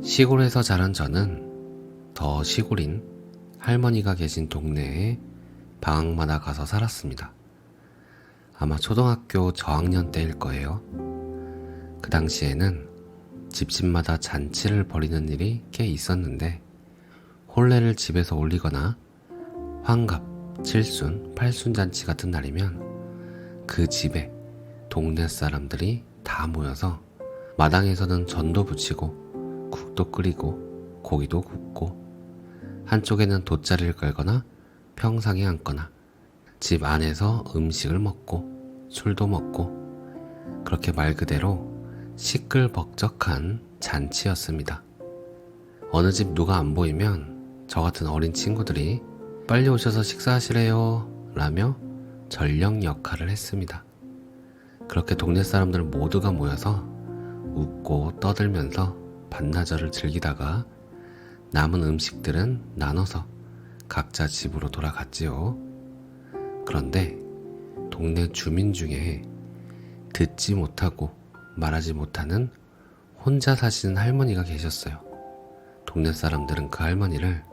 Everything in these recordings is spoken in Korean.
시골에서 자란 저는 더 시골인 할머니가 계신 동네에 방학마다 가서 살았습니다. 아마 초등학교 저학년 때일 거예요. 그 당시에는 집집마다 잔치를 벌이는 일이 꽤 있었는데 혼례를 집에서 올리거나 환갑, 칠순, 팔순 잔치 같은 날이면 그 집에 동네 사람들이 다 모여서 마당에서는 전도 부치고 국도 끓이고 고기도 굽고 한쪽에는 돗자리를 깔거나 평상에 앉거나 집 안에서 음식을 먹고 술도 먹고 그렇게 말 그대로 시끌벅적한 잔치였습니다. 어느 집 누가 안 보이면 저 같은 어린 친구들이 빨리 오셔서 식사하시래요 라며 전령 역할을 했습니다. 그렇게 동네 사람들 모두가 모여서 웃고 떠들면서 반나절을 즐기다가 남은 음식들은 나눠서 각자 집으로 돌아갔지요. 그런데 동네 주민 중에 듣지 못하고 말하지 못하는 혼자 사시는 할머니가 계셨어요. 동네 사람들은 그 할머니를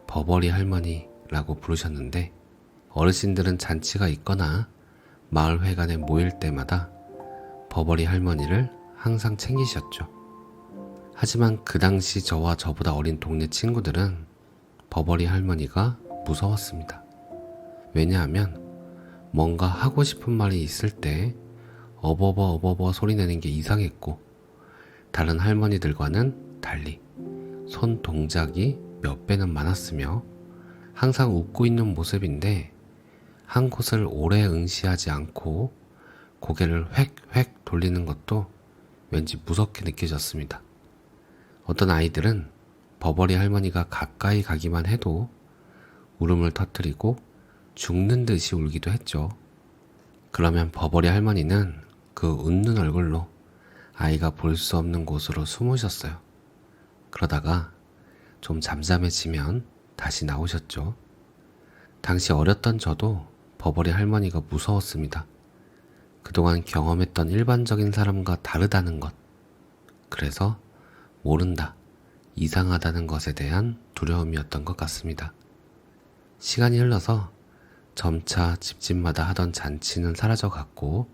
버버리 할머니라고 부르셨는데 어르신들은 잔치가 있거나 마을회관에 모일 때마다 버버리 할머니를 항상 챙기셨죠. 하지만 그 당시 저와 저보다 어린 동네 친구들은 버버리 할머니가 무서웠습니다. 왜냐하면 뭔가 하고 싶은 말이 있을 때 어버버 소리 내는 게 이상했고 다른 할머니들과는 달리 손 동작이 몇 배는 많았으며 항상 웃고 있는 모습인데 한 곳을 오래 응시하지 않고 고개를 획획 돌리는 것도 왠지 무섭게 느껴졌습니다. 어떤 아이들은 버버리 할머니가 가까이 가기만 해도 울음을 터뜨리고 죽는 듯이 울기도 했죠. 그러면 버버리 할머니는 그 웃는 얼굴로 아이가 볼 수 없는 곳으로 숨으셨어요. 그러다가 좀 잠잠해지면 다시 나오셨죠. 당시 어렸던 저도 버버리 할머니가 무서웠습니다. 그동안 경험했던 일반적인 사람과 다르다는 것. 그래서 모른다, 이상하다는 것에 대한 두려움이었던 것 같습니다. 시간이 흘러서 점차 집집마다 하던 잔치는 사라져갔고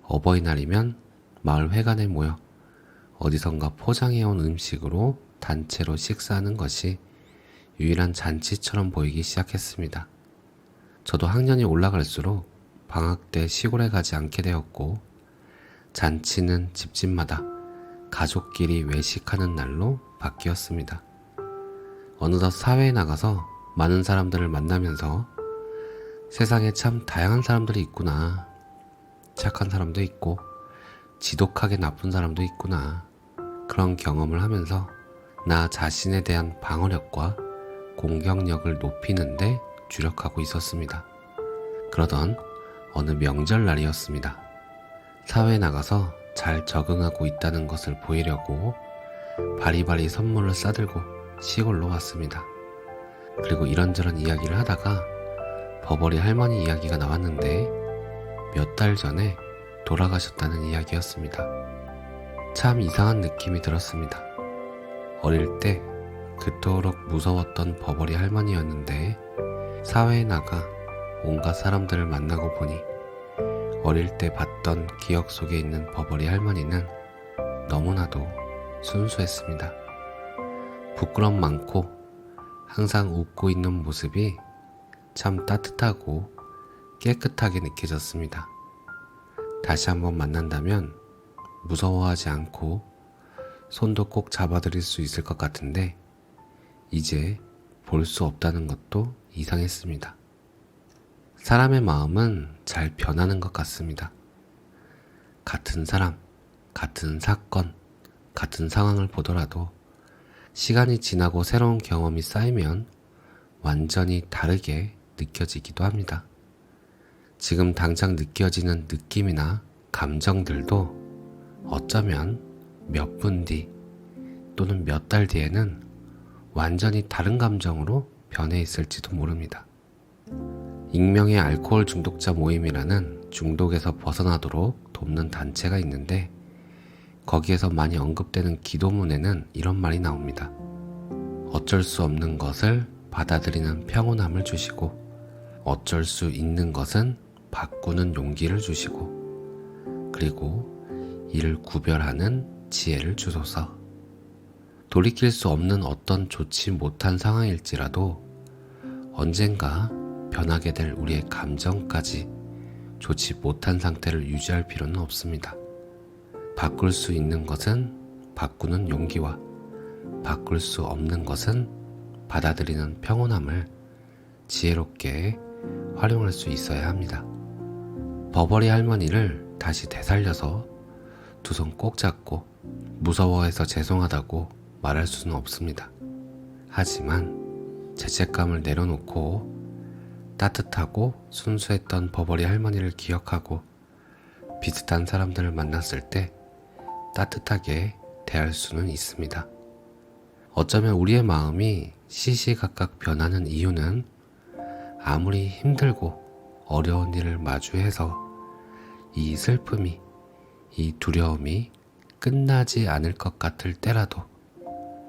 어버이날이면 마을 회관에 모여 어디선가 포장해온 음식으로 단체로 식사하는 것이 유일한 잔치처럼 보이기 시작했습니다. 저도 학년이 올라갈수록 방학 때 시골에 가지 않게 되었고 잔치는 집집마다 가족끼리 외식하는 날로 바뀌었습니다. 어느덧 사회에 나가서 많은 사람들을 만나면서 세상에 참 다양한 사람들이 있구나. 착한 사람도 있고 지독하게 나쁜 사람도 있구나. 그런 경험을 하면서 나 자신에 대한 방어력과 공격력을 높이는데 주력하고 있었습니다. 그러던 어느 명절날이었습니다. 사회에 나가서 잘 적응하고 있다는 것을 보이려고 바리바리 선물을 싸들고 시골로 왔습니다. 그리고 이런저런 이야기를 하다가 버버리 할머니 이야기가 나왔는데 몇 달 전에 돌아가셨다는 이야기였습니다. 참 이상한 느낌이 들었습니다. 어릴 때 그토록 무서웠던 버버리 할머니였는데 사회에 나가 온갖 사람들을 만나고 보니 어릴 때 봤던 기억 속에 있는 버버리 할머니는 너무나도 순수했습니다. 부끄럼 많고 항상 웃고 있는 모습이 참 따뜻하고 깨끗하게 느껴졌습니다. 다시 한번 만난다면 무서워하지 않고 손도 꼭 잡아드릴 수 있을 것 같은데 이제 볼 수 없다는 것도 이상했습니다. 사람의 마음은 잘 변하는 것 같습니다. 같은 사람, 같은 사건, 같은 상황을 보더라도 시간이 지나고 새로운 경험이 쌓이면 완전히 다르게 느껴지기도 합니다. 지금 당장 느껴지는 느낌이나 감정들도 어쩌면 몇 분 뒤 또는 몇 달 뒤에는 완전히 다른 감정으로 변해 있을지도 모릅니다. 익명의 알코올 중독자 모임이라는 중독에서 벗어나도록 돕는 단체가 있는데 거기에서 많이 언급되는 기도문에는 이런 말이 나옵니다. 어쩔 수 없는 것을 받아들이는 평온함을 주시고 어쩔 수 있는 것은 바꾸는 용기를 주시고 그리고 이를 구별하는 지혜를 주소서. 돌이킬 수 없는 어떤 좋지 못한 상황일지라도 언젠가 변하게 될 우리의 감정까지 좋지 못한 상태를 유지할 필요는 없습니다. 바꿀 수 있는 것은 바꾸는 용기와 바꿀 수 없는 것은 받아들이는 평온함을 지혜롭게 활용할 수 있어야 합니다. 버버리 할머니를 다시 되살려서 두 손 꼭 잡고 무서워해서 죄송하다고 말할 수는 없습니다. 하지만 죄책감을 내려놓고 따뜻하고 순수했던 버버리 할머니를 기억하고 비슷한 사람들을 만났을 때 따뜻하게 대할 수는 있습니다. 어쩌면 우리의 마음이 시시각각 변하는 이유는 아무리 힘들고 어려운 일을 마주해서 이 슬픔이, 이 두려움이 끝나지 않을 것 같을 때라도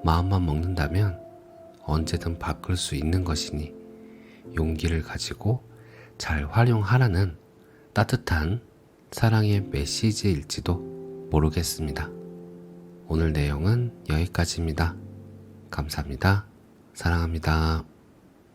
마음만 먹는다면 언제든 바꿀 수 있는 것이니 용기를 가지고 잘 활용하라는 따뜻한 사랑의 메시지일지도 모르겠습니다. 오늘 내용은 여기까지입니다. 감사합니다. 사랑합니다.